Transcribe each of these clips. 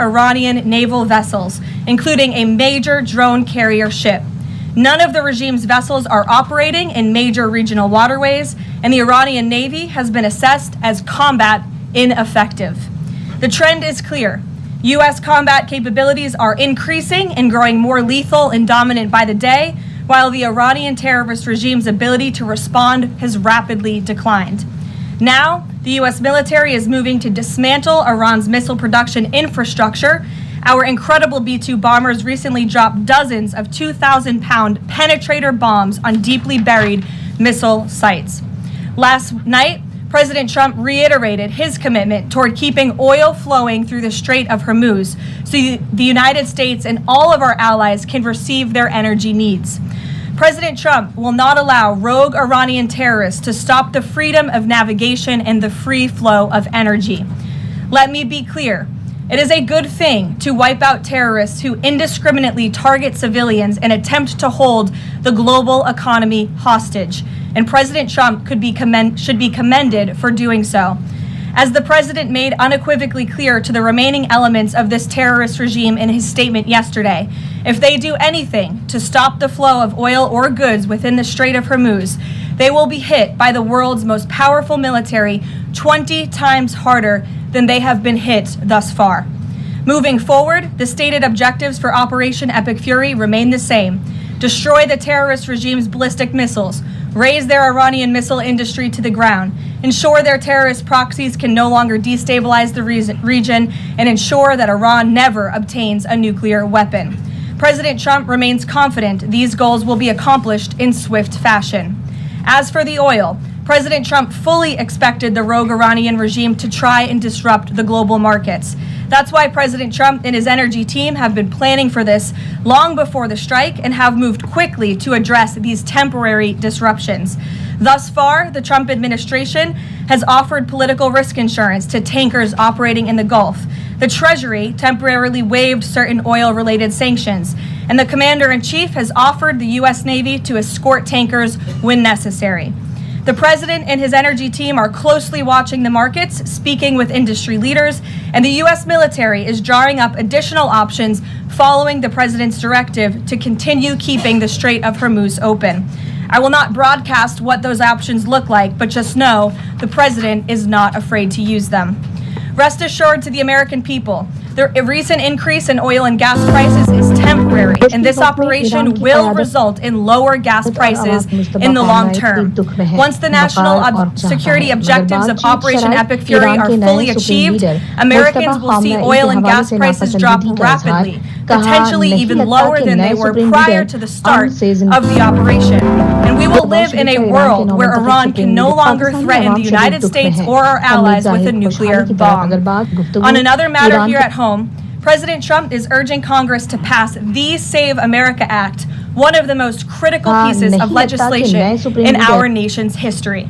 Iranian naval vessels, including a major drone carrier ship. None of the regime's vessels are operating in major regional waterways, and the Iranian Navy has been assessed as combat ineffective. The trend is clear. U.S. combat capabilities are increasing and growing more lethal and dominant by the day, while the Iranian terrorist regime's ability to respond has rapidly declined. Now, the U.S. military is moving to dismantle Iran's missile production infrastructure. Our incredible B-2 bombers recently dropped dozens of 2,000-pound penetrator bombs on deeply buried missile sites. Last night, President Trump reiterated his commitment toward keeping oil flowing through the Strait of Hormuz so the United States and all of our allies can receive their energy needs. President Trump will not allow rogue Iranian terrorists to stop the freedom of navigation and the free flow of energy. Let me be clear. It is a good thing to wipe out terrorists who indiscriminately target civilians and attempt to hold the global economy hostage, and President Trump should be commended for doing so. As the president made unequivocally clear to the remaining elements of this terrorist regime in his statement yesterday, if they do anything to stop the flow of oil or goods within the Strait of Hormuz, they will be hit by the world's most powerful military 20 times harder than they have been hit thus far. Moving forward, the stated objectives for Operation Epic Fury remain the same: destroy the terrorist regime's ballistic missiles, raise their Iranian missile industry to the ground, ensure their terrorist proxies can no longer destabilize the region, and ensure that Iran never obtains a nuclear weapon. President Trump remains confident these goals will be accomplished in swift fashion. As for the oil, President Trump fully expected the rogue Iranian regime to try and disrupt the global markets. That's why President Trump and his energy team have been planning for this long before the strike and have moved quickly to address these temporary disruptions. Thus far, the Trump administration has offered political risk insurance to tankers operating in the Gulf. The Treasury temporarily waived certain oil-related sanctions, and the Commander-in-Chief has offered the U.S. Navy to escort tankers when necessary. The president and his energy team are closely watching the markets, speaking with industry leaders, and the U.S. military is drawing up additional options following the president's directive to continue keeping the Strait of Hormuz open. I will not broadcast what those options look like, but just know the president is not afraid to use them. Rest assured to the American people, the recent increase in oil and gas prices is temporary, and this operation will result in lower gas prices in the long term. Once the national security objectives of Operation Epic Fury are fully achieved, Americans will see oil and gas prices drop rapidly, potentially even lower than they were prior to the start of the operation. And we will live in a world where Iran can no longer threaten the United States or our allies with a nuclear bomb. On another matter here at home, President Trump is urging Congress to pass the Save America Act, one of the most critical pieces of legislation in our nation's history.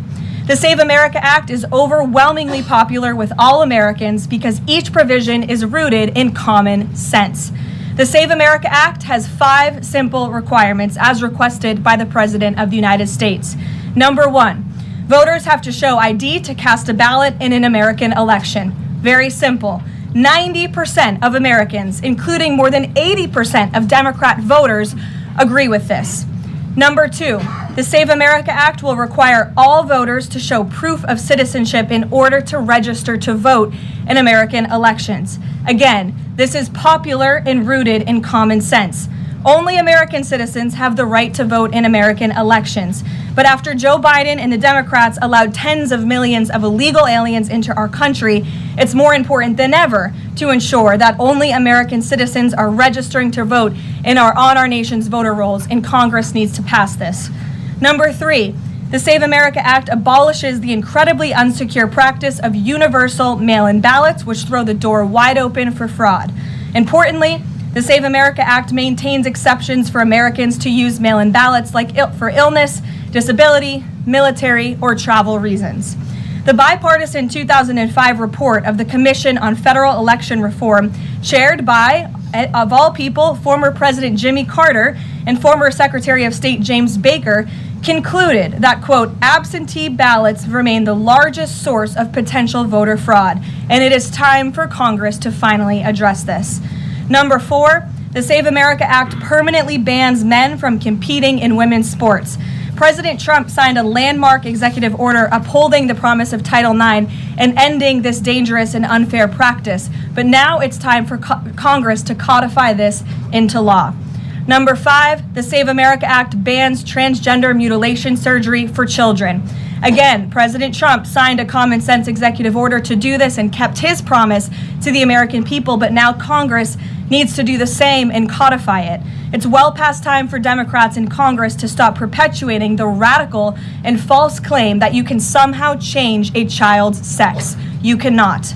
The Save America Act is overwhelmingly popular with all Americans because each provision is rooted in common sense. The Save America Act has 5 simple requirements as requested by the President of the United States. Number 1, voters have to show ID to cast a ballot in an American election. Very simple. 90% of Americans, including more than 80% of Democrat voters, agree with this. Number 2, the Save America Act will require all voters to show proof of citizenship in order to register to vote in American elections. Again, this is popular and rooted in common sense. Only American citizens have the right to vote in American elections. But after Joe Biden and the Democrats allowed tens of millions of illegal aliens into our country, it's more important than ever to ensure that only American citizens are registering to vote on our nation's voter rolls, and Congress needs to pass this. Number 3, the Save America Act abolishes the incredibly unsecure practice of universal mail-in ballots, which throw the door wide open for fraud. Importantly, the Save America Act maintains exceptions for Americans to use mail-in ballots for illness, disability, military, or travel reasons. The bipartisan 2005 report of the Commission on Federal Election Reform, chaired by, of all people, former President Jimmy Carter and former Secretary of State James Baker, concluded that, quote, absentee ballots remain the largest source of potential voter fraud, and it is time for Congress to finally address this. Number 4, the Save America Act permanently bans men from competing in women's sports. President Trump signed a landmark executive order upholding the promise of Title IX and ending this dangerous and unfair practice. But now it's time for Congress to codify this into law. Number 5, the Save America Act bans transgender mutilation surgery for children. Again, President Trump signed a common sense executive order to do this and kept his promise to the American people, but now Congress needs to do the same and codify it. It's well past time for Democrats in Congress to stop perpetuating the radical and false claim that you can somehow change a child's sex. You cannot.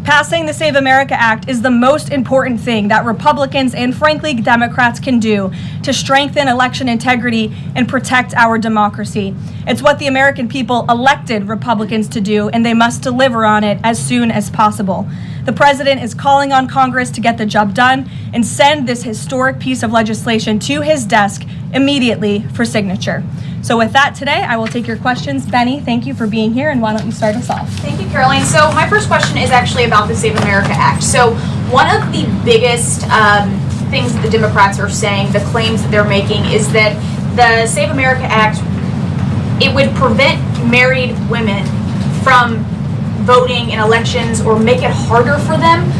Passing the Save America Act is the most important thing that Republicans and frankly Democrats can do to strengthen election integrity and protect our democracy. It's what the American people elected Republicans to do, and they must deliver on it as soon as possible. The president is calling on Congress to get the job done and send this historic piece of legislation to his desk immediately for signature. So with that today, I will take your questions. Benny, thank you for being here, and why don't you start us off? Thank you, Karoline. So my first question is actually about the Save America Act. So one of the biggest things that the Democrats are saying, the claims that they're making, is that the Save America Act, it would prevent married women from voting in elections or make it harder for them.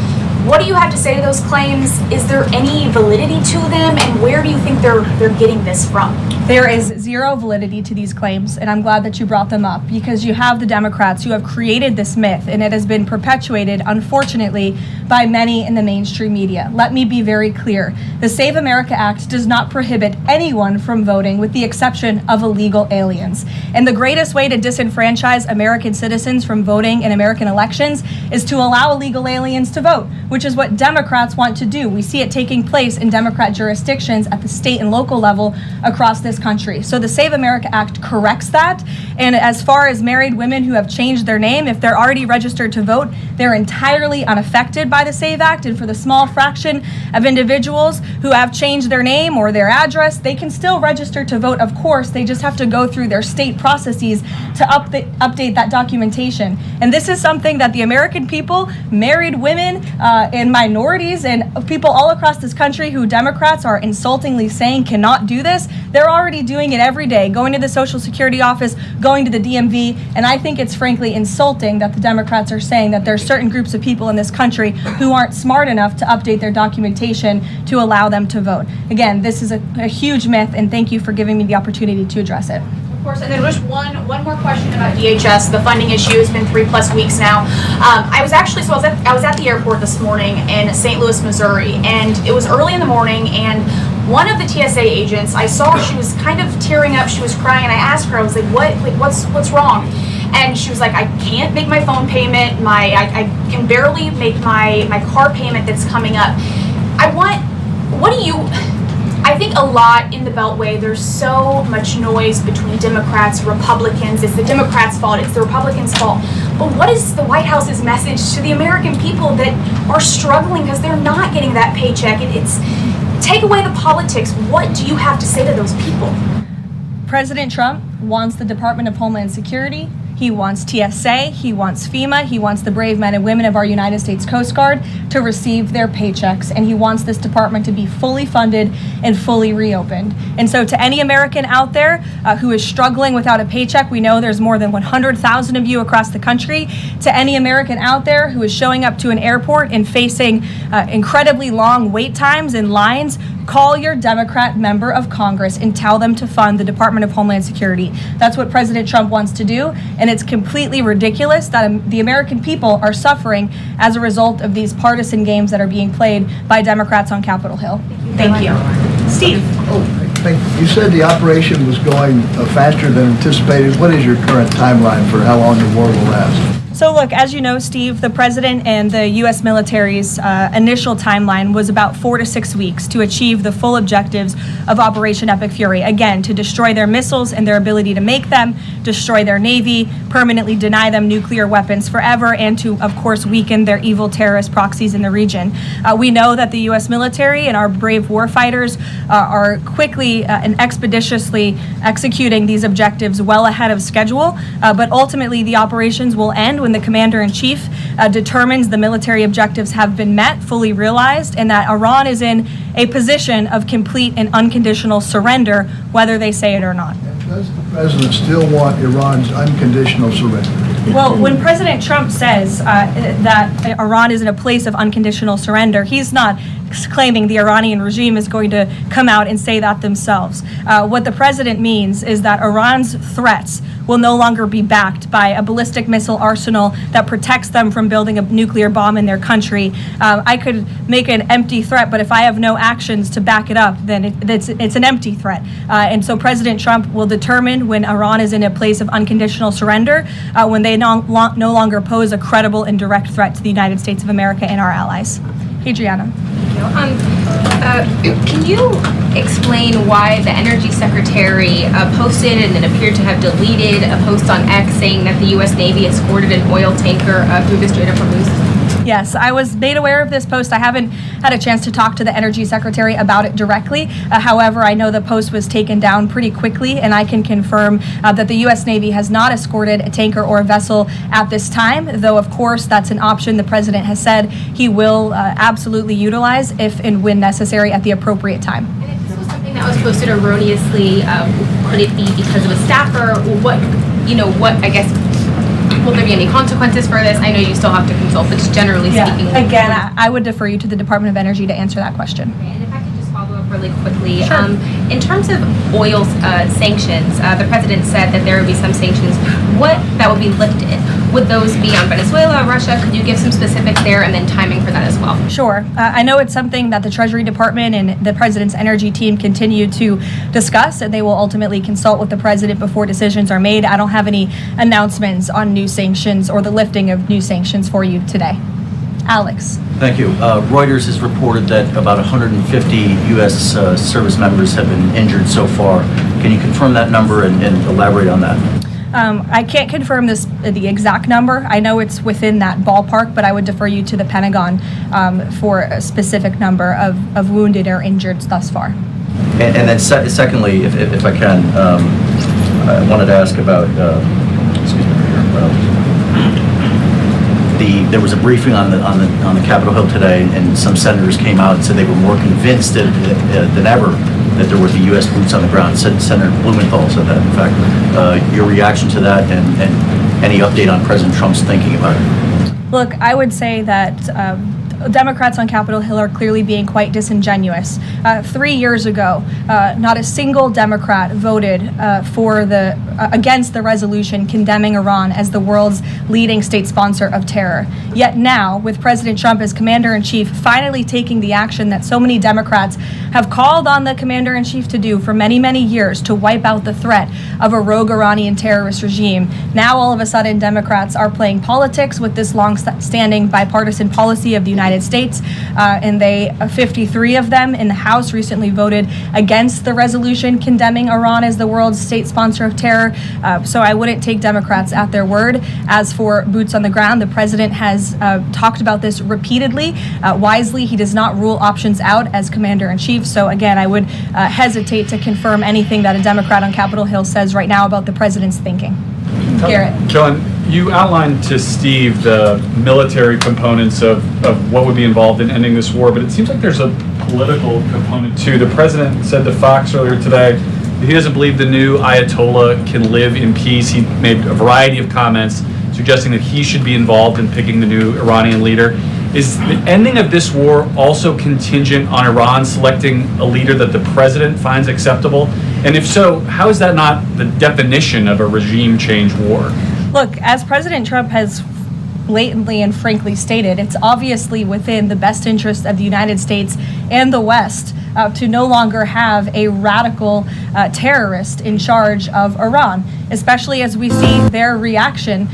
What do you have to say to those claims? Is there any validity to them, and where do you think they're getting this from? There is zero validity to these claims, and I'm glad that you brought them up, because you have the Democrats who have created this myth, and it has been perpetuated, unfortunately, by many in the mainstream media. Let me be very clear. The Save America Act does not prohibit anyone from voting with the exception of illegal aliens. And the greatest way to disenfranchise American citizens from voting in American elections is to allow illegal aliens to vote, which is what Democrats want to do. We see it taking place in Democrat jurisdictions at the state and local level across this country. So the Save America Act corrects that. And as far as married women who have changed their name, if they're already registered to vote, they're entirely unaffected by the Save Act. And for the small fraction of individuals who have changed their name or their address, they can still register to vote. Of course, they just have to go through their state processes to update that documentation. And this is something that the American people, married women, and minorities and people all across this country who Democrats are insultingly saying cannot do this, they're already doing it every day, going to the Social Security office, going to the DMV, and I think it's frankly insulting that the Democrats are saying that there are certain groups of people in this country who aren't smart enough to update their documentation to allow them to vote. Again, this is a huge myth, and thank you for giving me the opportunity to address it. Of course, and then just one more question about DHS. The funding issue has been 3+ weeks now. I was at the airport this morning in St. Louis, Missouri, and it was early in the morning, and one of the TSA agents, I saw she was kind of tearing up, she was crying, and I asked her, I was like, what's wrong? And she was like, I can't make my phone payment, I can barely make my car payment that's coming up. I think a lot in the Beltway, there's so much noise between Democrats, Republicans. It's the Democrats' fault, it's the Republicans' fault. But what is the White House's message to the American people that are struggling because they're not getting that paycheck? It's take away the politics. What do you have to say to those people? President Trump wants the Department of Homeland Security. He wants TSA, he wants FEMA, he wants the brave men and women of our United States Coast Guard to receive their paychecks, and he wants this department to be fully funded and fully reopened. And so to any American out there who is struggling without a paycheck, we know there's more than 100,000 of you across the country. To any American out there who is showing up to an airport and facing incredibly long wait times and lines, call your Democrat member of Congress and tell them to fund the Department of Homeland Security. That's what President Trump wants to do, and it's completely ridiculous that the American people are suffering as a result of these partisan games that are being played by Democrats on Capitol Hill. Thank you. Steve. You said the operation was going faster than anticipated. What is your current timeline for how long the war will last? So look, as you know, Steve, the president and the U.S. military's initial timeline was about 4 to 6 weeks to achieve the full objectives of Operation Epic Fury. Again, to destroy their missiles and their ability to make them, destroy their navy, permanently deny them nuclear weapons forever, and to, of course, weaken their evil terrorist proxies in the region. We know that the U.S. military and our brave warfighters are quickly and expeditiously executing these objectives well ahead of schedule, but ultimately the operations will end when the commander-in-chief determines the military objectives have been met, fully realized, and that Iran is in a position of complete and unconditional surrender, whether they say it or not. Does the president still want Iran's unconditional surrender? Well, when President Trump says that Iran is in a place of unconditional surrender, he's not claiming the Iranian regime is going to come out and say that themselves. What the president means is that Iran's threats will no longer be backed by a ballistic missile arsenal that protects them from building a nuclear bomb in their country. I could make an empty threat, but if I have no actions to back it up, then it's an empty threat. And so President Trump will determine when Iran is in a place of unconditional surrender, when they no longer pose a credible and direct threat to the United States of America and our allies. Adriana. Can you explain why the Energy Secretary posted and then appeared to have deleted a post on X saying that the U.S. Navy escorted an oil tanker through the Strait of Hormuz? Yes, I was made aware of this post. I haven't had a chance to talk to the Energy Secretary about it directly. However, I know the post was taken down pretty quickly, and I can confirm that the U.S. Navy has not escorted a tanker or a vessel at this time, though, of course, that's an option the president has said he will absolutely utilize if and when necessary at the appropriate time. And if this was something that was posted erroneously, could it be because of a staffer? I guess, will there be any consequences for this? I know you still have to consult, but just generally speaking. Again, I would defer you to the Department of Energy to answer that question. And if I could just follow up really quickly. Sure. In terms of oil sanctions, the president said that there would be some sanctions that would be lifted. Would those be on Venezuela, Russia? Could you give some specifics there and then timing for that as well? Sure. I know it's something that the Treasury Department and the President's energy team continue to discuss, and they will ultimately consult with the President before decisions are made. I don't have any announcements on new sanctions or the lifting of new sanctions for you today. Alex. Thank you. Reuters has reported that about 150 U.S. service members have been injured so far. Can you confirm that number and elaborate on that? I can't confirm the exact number. I know it's within that ballpark, but I would defer you to the Pentagon for a specific number of wounded or injured thus far. And then secondly, if I can, I wanted to ask about, there was a briefing on the Capitol Hill today, and some senators came out and said they were more convinced than ever that there would be U.S. boots on the ground. Senator Blumenthal said that, in fact. Your reaction to that and any update on President Trump's thinking about it? Look, I would say that Democrats on Capitol Hill are clearly being quite disingenuous. 3 years ago, not a single Democrat voted against the resolution condemning Iran as the world's leading state sponsor of terror. Yet now, with President Trump as commander-in-chief finally taking the action that so many Democrats have called on the commander-in-chief to do for many, many years, to wipe out the threat of a rogue Iranian terrorist regime, now all of a sudden Democrats are playing politics with this long-standing bipartisan policy of the United States, and 53 of them in the House recently voted against the resolution condemning Iran as the world's state sponsor of terror. So I wouldn't take Democrats at their word. As for boots on the ground, the president has talked about this repeatedly. Wisely, he does not rule options out as commander-in-chief. So again, I would hesitate to confirm anything that a Democrat on Capitol Hill says right now about the president's thinking. Garrett. John, you outlined to Steve the military components of what would be involved in ending this war, but it seems like there's a political component too. The president said to Fox earlier today that he doesn't believe the new Ayatollah can live in peace. He made a variety of comments suggesting that he should be involved in picking the new Iranian leader. Is the ending of this war also contingent on Iran selecting a leader that the president finds acceptable? And if so, how is that not the definition of a regime change war? Look, as President Trump has blatantly and frankly stated, it's obviously within the best interest of the United States and the West to no longer have a radical terrorist in charge of Iran, especially as we see their reaction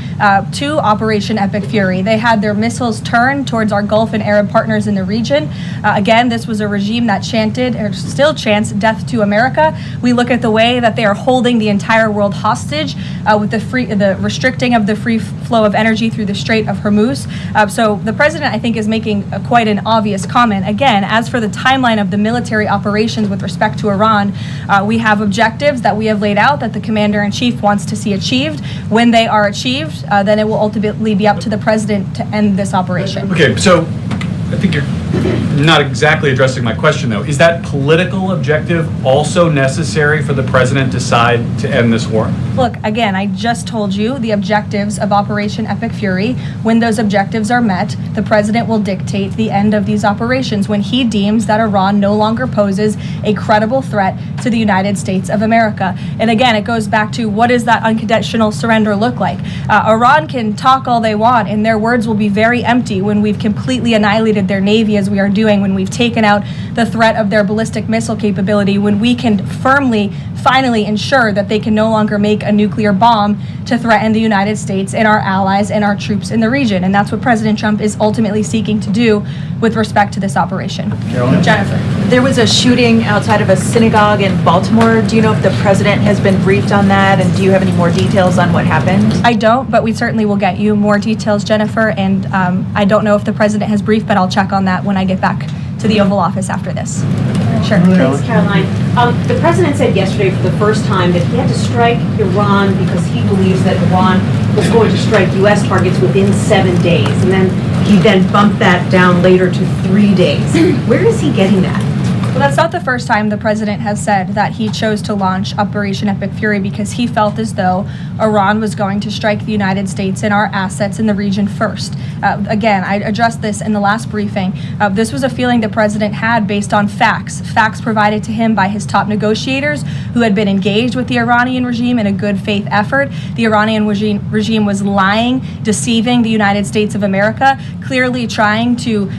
to Operation Epic Fury. They had their missiles turned towards our Gulf and Arab partners in the region. Again, this was a regime that chanted, or still chants, death to America. We look at the way that they are holding the entire world hostage with the restricting of the free flow of energy through the Strait of Hormuz. So the president, I think, is making quite an obvious comment. Again, as for the timeline of the military operations with respect to Iran, we have objectives that we have laid out that the commander-in-chief wants to see achieved. When they are achieved, then it will ultimately be up to the president to end this operation. Okay, so I think you're not exactly addressing my question, though. Is that political objective also necessary for the president to decide to end this war? Look, again, I just told you the objectives of Operation Epic Fury. When those objectives are met, the president will dictate the end of these operations when he deems that Iran no longer poses a credible threat to the United States of America. And again, it goes back to, what does that unconditional surrender look like? Iran can talk all they want, and their words will be very empty when we've completely annihilated their navy, as we are doing, when we've taken out the threat of their ballistic missile capability, when we can firmly, finally ensure that they can no longer make a nuclear bomb to threaten the United States and our allies and our troops in the region. And that's what President Trump is ultimately seeking to do with respect to this operation. Karoline? Jennifer. There was a shooting outside of a synagogue in Baltimore. Do you know if the president has been briefed on that, and do you have any more details on what happened? I don't, but we certainly will get you more details, Jennifer. And I don't know if the president has briefed, but I'll check on that when I get back to the Oval Office after this. Sure. Thanks, Caroline. The president said yesterday for the first time that he had to strike Iran because he believes that Iran was going to strike U.S. targets within 7 days. And then he bumped that down later to 3 days. Where is he getting that? Well, that's not the first time the president has said that he chose to launch Operation Epic Fury because he felt as though Iran was going to strike the United States and our assets in the region first. Again, I addressed this in the last briefing. This was a feeling the president had based on facts provided to him by his top negotiators who had been engaged with the Iranian regime in a good faith effort. The Iranian regime was lying, deceiving the United States of America, clearly trying to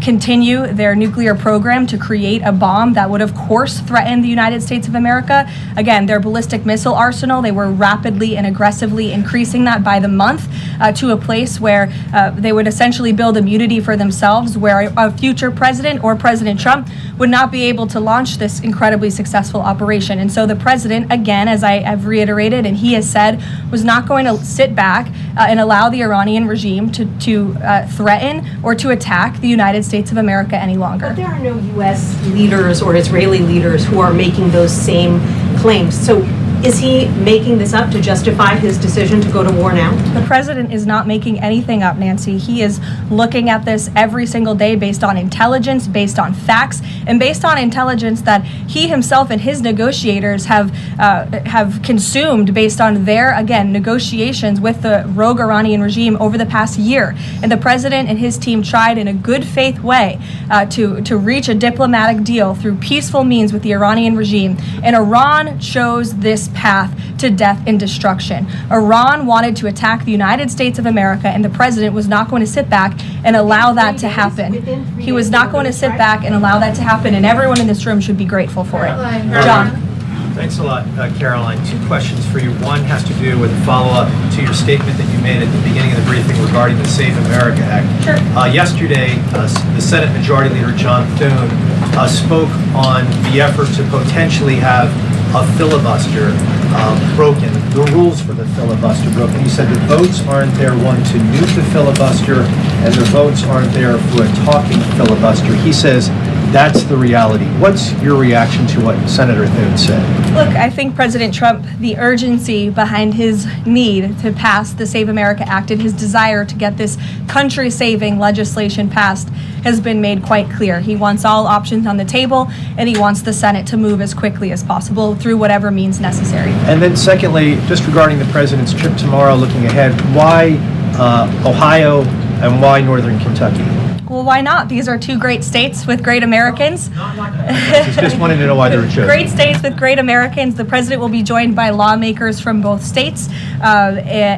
continue their nuclear program to create a bomb that would, of course, threaten the United States of America. Again, their ballistic missile arsenal, they were rapidly and aggressively increasing that by the month to a place where they would essentially build immunity for themselves, where a future president or President Trump would not be able to launch this incredibly successful operation. And so the president, again, as I have reiterated and he has said, was not going to sit back and allow the Iranian regime to threaten or to attack the United States of America any longer. But there are no U.S. leaders or Israeli leaders who are making those same claims. So is he making this up to justify his decision to go to war now? The president is not making anything up, Nancy. He is looking at this every single day based on intelligence, based on facts, and based on intelligence that he himself and his negotiators have consumed based on their, again, negotiations with the rogue Iranian regime over the past year. And the president and his team tried in a good faith way to reach a diplomatic deal through peaceful means with the Iranian regime. And Iran chose this path to death and destruction. Iran wanted to attack the United States of America, and the president was not going to sit back and allow that to happen. He was not going to sit back and allow that to happen, and everyone in this room should be grateful for it. John. Thanks a lot, Caroline. Two questions for you. One has to do with a follow-up to your statement that you made at the beginning of the briefing regarding the Save America Act. Sure. Yesterday, the Senate Majority Leader John Thune spoke on the effort to potentially have a filibuster broken, the rules for the filibuster broken. He said the votes aren't there, one, to nuke the filibuster, and the votes aren't there for a talking filibuster. He says that's the reality. What's your reaction to what Senator Thune said? Look, I think President Trump, the urgency behind his need to pass the Save America Act and his desire to get this country-saving legislation passed has been made quite clear. He wants all options on the table, and he wants the Senate to move as quickly as possible through whatever means necessary. And then secondly, just regarding the president's trip tomorrow, looking ahead, why Ohio and why Northern Kentucky? Well, why not? These are two great states with great Americans. Just wanted to know why they were chosen. Great states with great Americans. The president will be joined by lawmakers from both states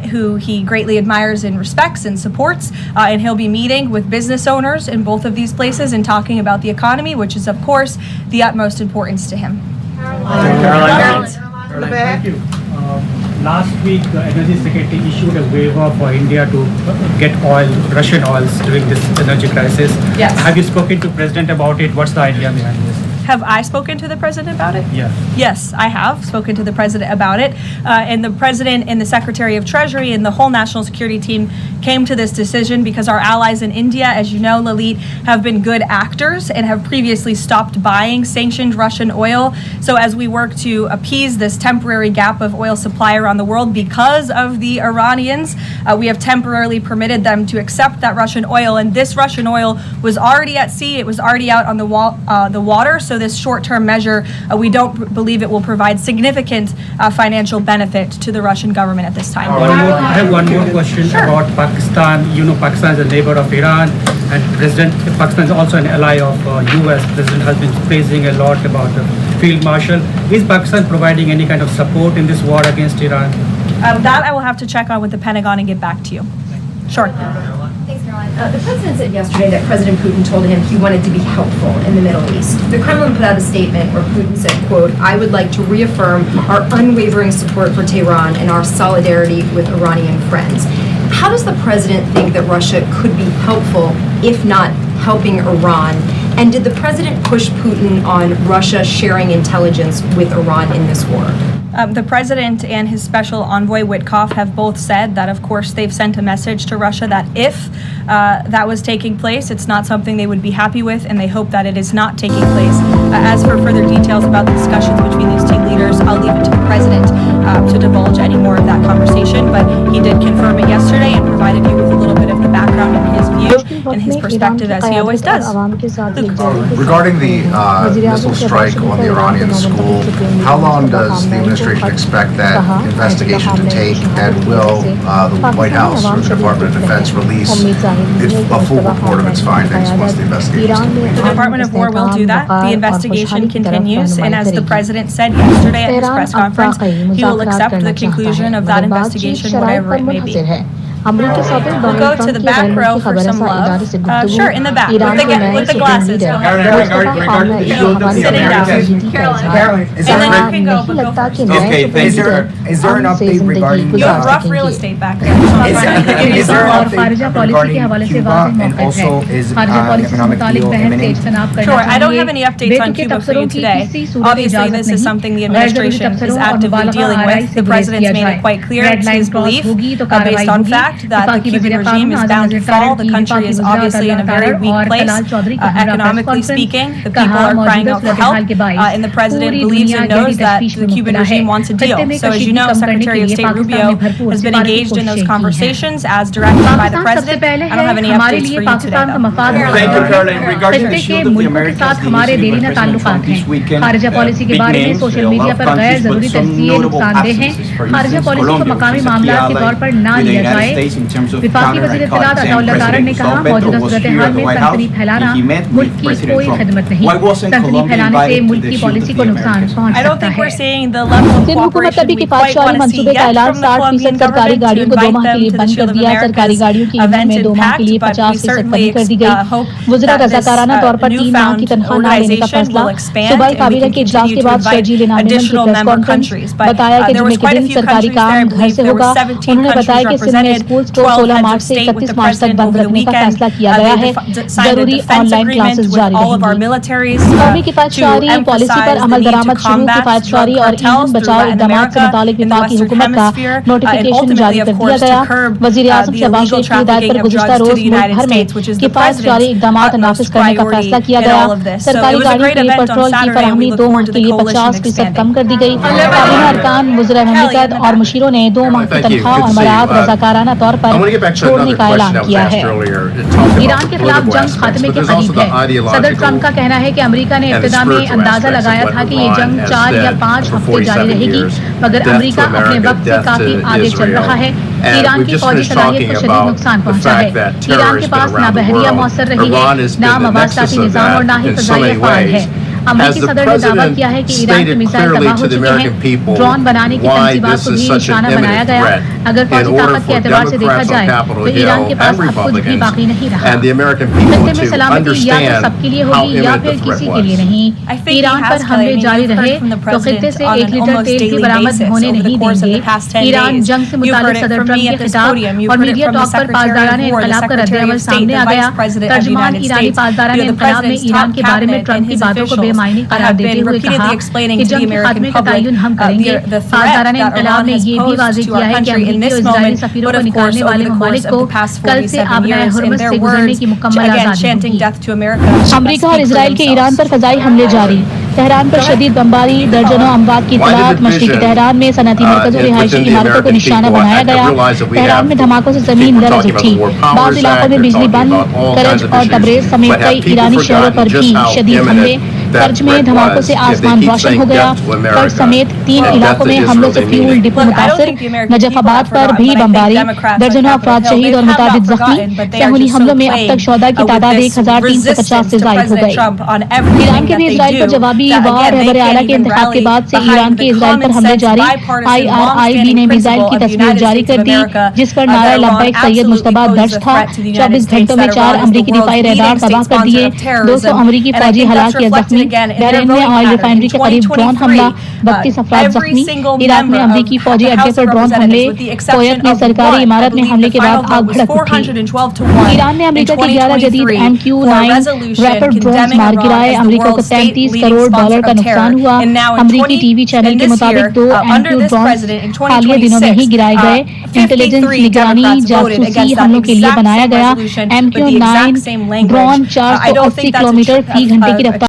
who he greatly admires and respects and supports. And he'll be meeting with business owners in both of these places and talking about the economy, which is, of course, the utmost importance to him. Caroline. Thank you. Last week, the Energy Secretary issued a waiver for India to get oil, Russian oils during this energy crisis. Yes. Have you spoken to President about it? What's the idea behind this? Have I spoken to the president about it? Yeah. Yes, I have spoken to the president about it. And the president and the Secretary of Treasury and the whole national security team came to this decision because our allies in India, as you know, Leavitt, have been good actors and have previously stopped buying sanctioned Russian oil. So as we work to appease this temporary gap of oil supply around the world because of the Iranians, we have temporarily permitted them to accept that Russian oil. And this Russian oil was already at sea. It was already out on the water. So this short-term measure, we don't believe it will provide significant financial benefit to the Russian government at this time. I have one more question about Pakistan. You know, Pakistan is a neighbor of Iran, and Pakistan is also an ally of U.S. President has been praising a lot about the field marshal. Is Pakistan providing any kind of support in this war against Iran? That I will have to check on with the Pentagon and get back to you. Sure. Thanks, Caroline. The president said yesterday that President Putin told him he wanted to be helpful in the Middle East. The Kremlin put out a statement where Putin said, quote, "I would like to reaffirm our unwavering support for Tehran and our solidarity with Iranian friends." How does the president think that Russia could be helpful, if not helping Iran? And did the president push Putin on Russia sharing intelligence with Iran in this war? The president and his special envoy Witkoff have both said that, of course, they've sent a message to Russia that if that was taking place, it's not something they would be happy with, and they hope that it is not taking place. As for further details about the discussions between these two leaders, I'll leave it to the president to divulge any more of that conversation, but he did confirm it yesterday and provided you with a little bit of the background and his view and his perspective, as he always does. Regarding the missile strike on the Iranian school, how long does the administration expect that investigation to take, and will the White House or the Department of Defense release a full report of its findings once the investigation is complete? The Department of War will do that. The investigation continues, and as the president said yesterday at his press conference, he will accept the conclusion of that investigation, whatever it may be. We'll go to the back row for some love. Sure, in the back, with the glasses. Sitting down. Caroline, And then you can go, but go first. okay, is there an update regarding You have rough real estate back there. is there an update regarding Cuba, and also is economic deal imminent? Sure, I don't have any updates on Cuba for you today. Obviously, this is something the administration is actively dealing with. The president's made it quite clear, it's his belief, based on fact, that the Cuban regime is bound to fall. The country is obviously in a very weak place, economically speaking. The people are crying out for help, and the president believes and knows that the Cuban regime wants a deal. So as you know, Secretary of State Rubio has been engaged in those conversations as directed by the president. I don't have any updates for you today, though. Thank you, Caroline. Regarding the shield of the Americas, the President Trump this weekend, big names, a lot of countries, but some notable absences. For instance, Colombia, which is a key ally with the United States in terms of counter-narcotics, and President Gustavo Petro was here at the White House, and he met with President Trump. Why wasn't Colombia invited to the shield of the Americas? I don't think we're seeing the level of cooperation we quite want to see yet from the Colombian government to invite them to the Shield of America's event in Pact, but we certainly hope that this newfound organization will expand and we can continue to invite additional member countries. But there was quite a few countries there. I believe there were 17 countries represented, 12 heads of state with the president over the weekend. They signed a defense agreement with all of our militaries to emphasize the need to combat drug cartels through Latin America in the Western Hemisphere, and ultimately, of course, to curb the illegal trafficking of drugs to the United States, which is the president's utmost priority in all of this. So it was a great event on Saturday, and we look forward to the coalition expanding. I want to get back to another question that was asked earlier. It talked about the political aspects, but there's also the ideological and the spiritual aspects of what Iran has said for 47 years. Death to America, death to Israel. Iran की फौजी सलाहियत को शदीद नुकसान पहुंचा है। Iran के पास ना बहरिया मौसर रही है, ना मवासलाती निज़ाम और ना ही फ़ज़ाई फ़ाल है। अमेरिकी सदर ने दावा किया है कि ईरान के मिसाइल तबाह हो चुके हैं। ड्रोन बनाने की तंजीबात को भी निशाना बनाया गया। अगर फौजी ताकत के एतबार से देखा जाए तो ईरान के पास अब कुछ भी बाकी नहीं रहा। खत्ते में सलामती या तो सबके लिए होगी या फिर किसी के लिए नहीं। ईरान पर हमले जारी रहे तो खत्ते से 1 लीटर तेल भी बरामद होने नहीं देंगे। ईरान जंग से मुतालिक सदर ट्रंप के खिताब और मीडिया टॉक पर पासदाराने इंकलाब का रद्द-ए-अमल सामने आ गया। तर्जुमान ईरानी पासदाराने इंकलाब ने ईरान के बारे में ट्रंप की बातों को बेमायने करार देते हुए कहा कि जंग के खात्मे का तयन हम करेंगे। पासदाराने इंकलाब ने ये भी वाज़ेह किया है कि अमेरिकी और इजरायली सफीरों को निकालने वाले ममालिक को कल से आबनाए हुर्मत से गुजरने की मुकम्मल आज़ादी होगी। अमेरिका और इजराइल के ईरान पर फ़ज़ाई हमले जारी। तेहरान पर शदीद बमबारी, दर्जनों अमवात की इत्तलात। मशरिकी तेहरान में सनअती मरकज़ों रिहायशी इमारतों को निशाना बनाया गया। तेहरान में धमाकों से जमीन लरज़ उठी। बाज़ इलाकों में बिजली बंद। करज और तबरेज़ समेत कई ईरानी शहरों पर भी शदीद हमले। कर्ज में धमाकों से आसमान रोशन हो गया। कर्ज समेत 3 इलाकों में हमलों से फ्यूल डिपो मुतासर। नजफाबाद पर भी बमबारी, दर्जनों अफराद शहीद और मुताबिक जख्मी। सहूली हमलों में अब तक शुहदा की तादाद 1350 से जायद हो गई। ईरान के भी इजराइल पर जवाबी वार। रहबर आला के इंतखाब के बाद से ईरान के इजराइल पर हमले जारी। IRIB ने मिसाइल की तस्वीर जारी कर दी जिस पर नारा लब्बैक सैयद मुश्तबा दर्ज था। 24 घंटों में 4 अमरीकी दिफाई रडार तबाह कर दिए। 200 अमरीकी फौजी हलाक या जख्मी। बहरीन में ऑयल रिफाइनरी के करीब ड्रोन हमला, 32 अफराद जख्मी। इराक में अमरीकी फौजी अड्डे पर ड्रोन हमले। कोयत में सरकारी इमारत में हमले के बाद आग भड़क उठी। ईरान ने अमरीका के 11 जदीद MQ-9 रैपर ड्रोन्स मार गिराए। अमरीका को $33 करोड़ का नुकसान हुआ। अमरीकी टीवी चैनल के मुताबिक 2 MQ ड्रोन्स हालिया दिनों में ही गिराए गए। इंटेलिजेंस, निगरानी, जासूसी हमलों के लिए बनाया गया MQ-9 ड्रोन 480 किलोमीटर फी घंटे की रफ्तार